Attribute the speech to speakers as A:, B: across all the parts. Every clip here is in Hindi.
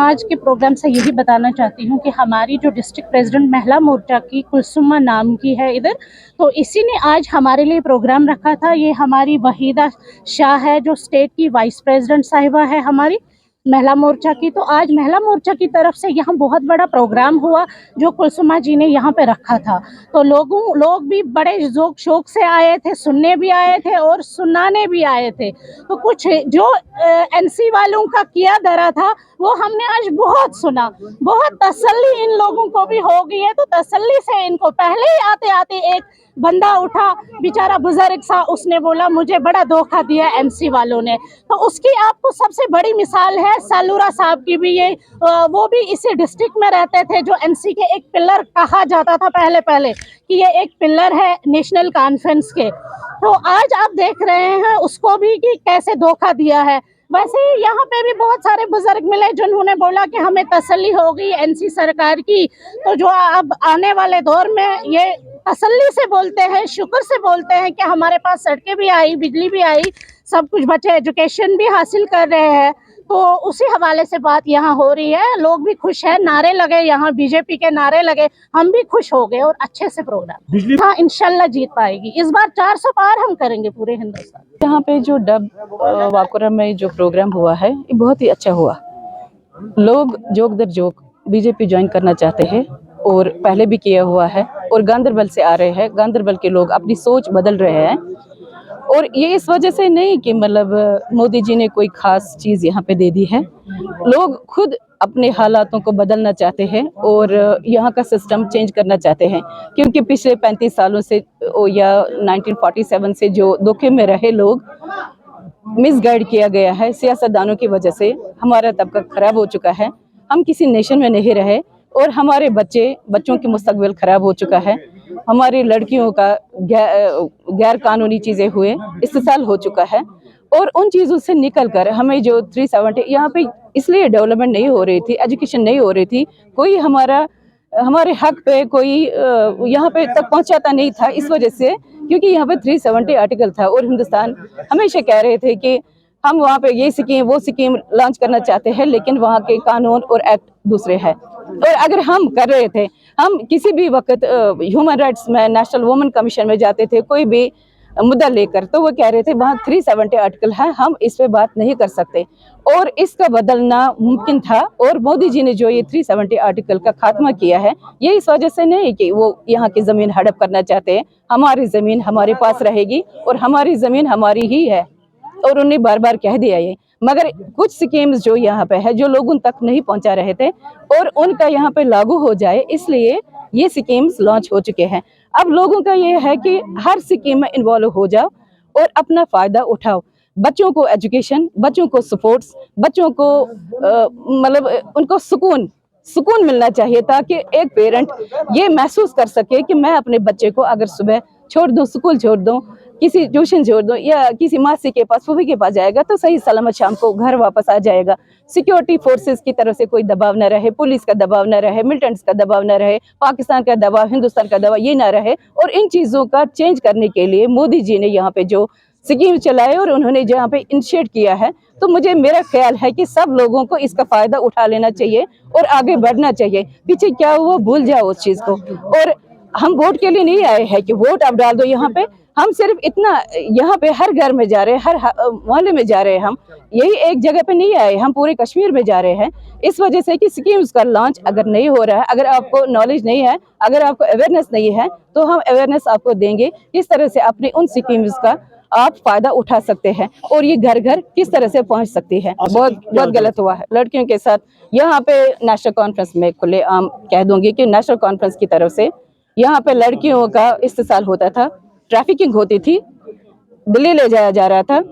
A: आज के प्रोग्राम से यही बताना चाहती हूँ कि हमारी जो डिस्ट्रिक्ट प्रेसिडेंट महिला मोर्चा की कुलसुमा नाम की है इधर, तो इसी ने आज हमारे लिए प्रोग्राम रखा था। ये हमारी वहीदा शाह है जो स्टेट की वाइस प्रेसिडेंट साहिबा है हमारी महिला मोर्चा की। तो आज महिला मोर्चा की तरफ से यहाँ बहुत बड़ा प्रोग्राम हुआ जो कुलसुमा जी ने यहाँ पे रखा था। तो लोग भी बड़े शौक से आए थे, सुनने भी आए थे और सुनाने भी आए थे। तो कुछ जो एनसी वालों का किया धरा था वो हमने आज बहुत सुना, बहुत तसल्ली इन लोगों को भी हो गई है। तो तसल्ली से इनको पहले ही आते आते एक बंदा उठा, बेचारा बुजुर्ग सा, उसने बोला मुझे बड़ा धोखा दिया एमसी वालों ने। तो उसकी आपको सबसे बड़ी मिसाल है सालूरा साहब की भी। ये वो भी इसी डिस्ट्रिक्ट में रहते थे जो एनसी के एक पिलर कहा जाता था पहले कि ये एक पिलर है नेशनल कॉन्फ्रेंस के। तो आज आप देख रहे हैं उसको भी कि कैसे धोखा दिया है। वैसे ही यहाँ पे भी बहुत सारे बुजुर्ग मिले जिन्होंने बोला कि हमें तसल्ली हो गई एनसी सरकार की। तो जो अब आने वाले दौर में ये तसल्ली से बोलते हैं, शुक्र से बोलते हैं कि हमारे पास सड़कें भी आई, बिजली भी आई, सब कुछ, बच्चे एजुकेशन भी हासिल कर रहे हैं। तो उसी हवाले से बात यहाँ हो रही है। लोग भी खुश हैं, नारे लगे, यहाँ बीजेपी के नारे लगे, हम भी खुश हो गए और अच्छे से प्रोग्राम। हाँ, इंशाल्लाह जीत पाएगी इस बार। 400 पार हम करेंगे पूरे हिंदुस्तान।
B: यहाँ पे जो डब वाकुरा में जो प्रोग्राम हुआ है ये बहुत ही अच्छा हुआ। लोग जोक दर जोक बीजेपी ज्वाइन करना चाहते हैं और पहले भी किया हुआ है और गांधरबल से आ रहे हैं। गांधरबल के लोग अपनी सोच बदल रहे हैं और ये इस वजह से नहीं कि मतलब मोदी जी ने कोई खास चीज़ यहाँ पे दे दी है। लोग खुद अपने हालातों को बदलना चाहते हैं और यहाँ का सिस्टम चेंज करना चाहते हैं, क्योंकि पिछले 35 सालों से या 1947 से जो धोखे में रहे लोग, मिसगाइड किया गया है सियासतदानों की वजह से। हमारा तबका खराब हो चुका है, हम किसी नेशन में नहीं रहे और हमारे बच्चों की मुस्तकबिल खराब हो चुका है। हमारी लड़कियों का गैर कानूनी चीज़ें हुए इस्तेसाल हो चुका है और उन चीज़ों से निकल कर हमें जो 370 यहाँ पे इसलिए डेवलपमेंट नहीं हो रही थी, एजुकेशन नहीं हो रही थी, कोई हमारे हक पे कोई यहाँ पे तक पहुँचाता नहीं था इस वजह से, क्योंकि यहाँ पे 370 आर्टिकल था और हिंदुस्तान हमेशा कह रहे थे कि हम वहाँ पे ये स्कीम वो स्कीम लॉन्च करना चाहते हैं, लेकिन वहाँ के कानून और एक्ट दूसरे हैं। और अगर हम कर रहे थे, हम किसी भी वक्त ह्यूमन राइट्स में नेशनल वुमेन कमीशन में जाते थे कोई भी मुद्दा लेकर, तो वो कह रहे थे वहाँ 370 आर्टिकल है, हम इस पे बात नहीं कर सकते और इसका बदलना मुमकिन था। और मोदी जी ने जो ये 370 आर्टिकल का खात्मा किया है, ये इस वजह से नहीं कि वो यहाँ की ज़मीन हड़प करना चाहते हैं। हमारी ज़मीन हमारे पास रहेगी और हमारी ज़मीन हमारी ही है और उन्हें बार बार कह दिया ये। मगर कुछ स्कीम्स जो यहाँ पे है जो लोगों तक नहीं पहुँचा रहे थे और उनका यहाँ पे लागू हो जाए, इसलिए ये स्कीम्स लॉन्च हो चुके हैं। अब लोगों का ये है कि हर स्कीम में इन्वॉल्व हो जाओ और अपना फ़ायदा उठाओ। बच्चों को एजुकेशन, बच्चों को सपोर्ट्स, बच्चों को मतलब उनको सुकून मिलना चाहिए, ताकि एक पेरेंट ये महसूस कर सके कि मैं अपने बच्चे को अगर सुबह छोड़ दूं, स्कूल छोड़ दूं, किसी ट्यूशन छोड़ दूं या किसी मासी के पास, फूफी के पास जाएगा तो सही सलामत शाम को घर वापस आ जाएगा। सिक्योरिटी फोर्सेस की तरफ से कोई दबाव न रहे, पुलिस का दबाव न रहे, मिलिटेंट्स का दबाव न रहे, पाकिस्तान का दबाव, हिंदुस्तान का दबाव ये ना रहे। और इन चीज़ों का चेंज करने के लिए मोदी जी ने यहाँ पे जो स्कीम चलाए और उन्होंने जहाँ पे इनिशिएट किया है, तो मेरा ख्याल है कि सब लोगों को इसका फायदा उठा लेना चाहिए और आगे बढ़ना चाहिए। पीछे क्या हुआ भूल जाओ उस चीज को। और हम वोट के लिए नहीं आए हैं कि वोट आप डाल दो यहाँ पे, हम सिर्फ इतना यहाँ पे हर घर में जा रहे हैं, हर मोहल्ले में जा रहे हैं, हम यही एक जगह पे नहीं आए, हम पूरे कश्मीर में जा रहे हैं। इस वजह से कि स्कीम्स का लॉन्च अगर नहीं हो रहा है, अगर आपको नॉलेज नहीं है, अगर आपको अवेयरनेस नहीं है, तो हम अवेयरनेस आपको देंगे किस तरह से अपनी उन स्कीम्स का आप फायदा उठा सकते हैं और ये घर घर किस तरह से पहुंच सकती है। बहुत गलत हुआ है लड़कियों के साथ। यहाँ पे नेशनल कॉन्फ्रेंस में खुलेआम कह दूंगी कि नेशनल कॉन्फ्रेंस की तरफ से यहाँ पे लड़कियों का इस्तेसाल होता था, ट्रैफिकिंग होती थी, दिल्ली ले जाया जा रहा था।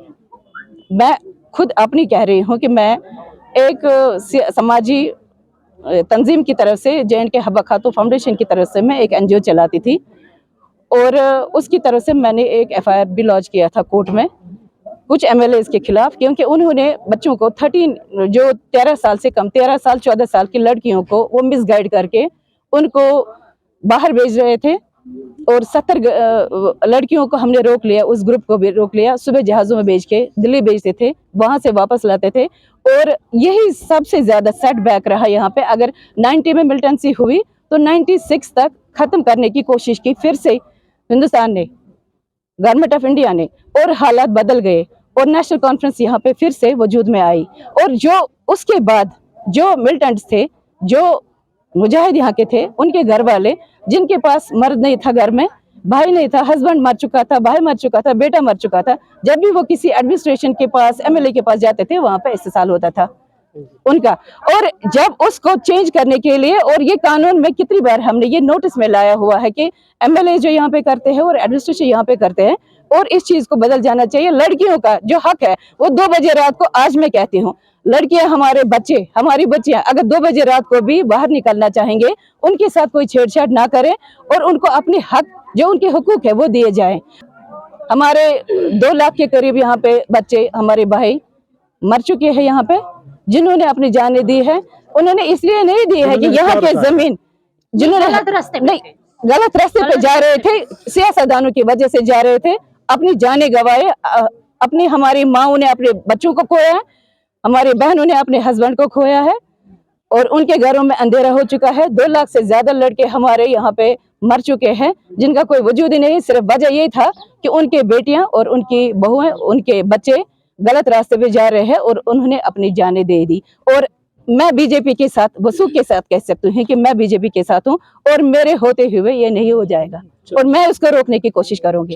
B: मैं खुद अपनी कह रही हूँ कि मैं एक समाजी तंजीम की तरफ से, JNK हब्बा खातून फाउंडेशन की तरफ से मैं एक NGO चलाती थी और उसकी तरफ से मैंने एक FIR भी लॉन्च किया था कोर्ट में कुछ MLAs के खिलाफ, क्योंकि उन्होंने बच्चों को 13 साल से कम, 13 साल 14 साल की लड़कियों को वो मिसगाइड करके उनको बाहर भेज रहे थे और 70 लड़कियों को हमने रोक लिया, उस ग्रुप को भी रोक लिया। सुबह जहाज़ों में भेज के दिल्ली भेजते थे, वहां से वापस लाते थे। और यही सबसे ज्यादा सेटबैक रहा यहाँ पे। अगर 90 में मिलिटेंसी हुई तो 96 तक खत्म करने की कोशिश की फिर से हिंदुस्तान ने, गवर्नमेंट ऑफ इंडिया ने, और हालात बदल गए और नेशनल कॉन्फ्रेंस यहाँ पे फिर से वजूद में आई। और जो उसके बाद जो मिलिटेंट्स थे, जो मुजाहिद यहाँ के थे, उनके घर वाले जिनके पास मर्द नहीं था, घर में भाई नहीं था, हस्बैंड मर चुका था, भाई मर चुका था, बेटा मर चुका था, जब भी वो किसी एडमिनिस्ट्रेशन के पास, एमएलए के पास जाते थे, वहां पे इस्तेसाल होता था उनका। और जब उसको चेंज करने के लिए, और ये कानून में कितनी बार हमने ये नोटिस में लाया हुआ है कि एमएलए जो यहाँ पे करते हैं और एडमिनिस्ट्रेशन यहाँ पे करते हैं, और इस चीज को बदल जाना चाहिए। लड़कियों का जो हक है वो 2 बजे रात को, आज मैं कहती हूँ, लड़कियां हमारे बच्चे, हमारी बच्चियां अगर 2 बजे रात को भी बाहर निकलना चाहेंगे, उनके साथ कोई छेड़छाड़ ना करें और उनको अपने हक, जो उनके हुकूक है, वो दिए जाएं। हमारे 2 लाख के करीब यहाँ पे बच्चे, हमारे भाई मर चुके हैं यहाँ पे, जिन्होंने अपनी जानें दी है। उन्होंने इसलिए नहीं दी है कि यहाँ के जमीन, जिन्होंने गलत रास्ते पे जा रहे थे, सियासतदानों की वजह से जा रहे थे, अपनी जानें गंवाए। अपनी हमारी माओं ने अपने बच्चों को खोया है, हमारी बहनों ने अपने हस्बैंड को खोया है, और उनके घरों में अंधेरा हो चुका है। 2 लाख से ज्यादा लड़के हमारे यहाँ पे मर चुके हैं, जिनका कोई वजूद ही नहीं। सिर्फ वजह ये था कि उनके बेटियां और उनकी बहुएं, उनके बच्चे गलत रास्ते पे जा रहे हैं और उन्होंने अपनी जानें दे दी। और मैं बीजेपी के साथ, वसूख के साथ कह सकती हूँ कि मैं बीजेपी के साथ हूँ, और मेरे होते हुए ये नहीं हो जाएगा, और मैं उसको रोकने की कोशिश करूंगी।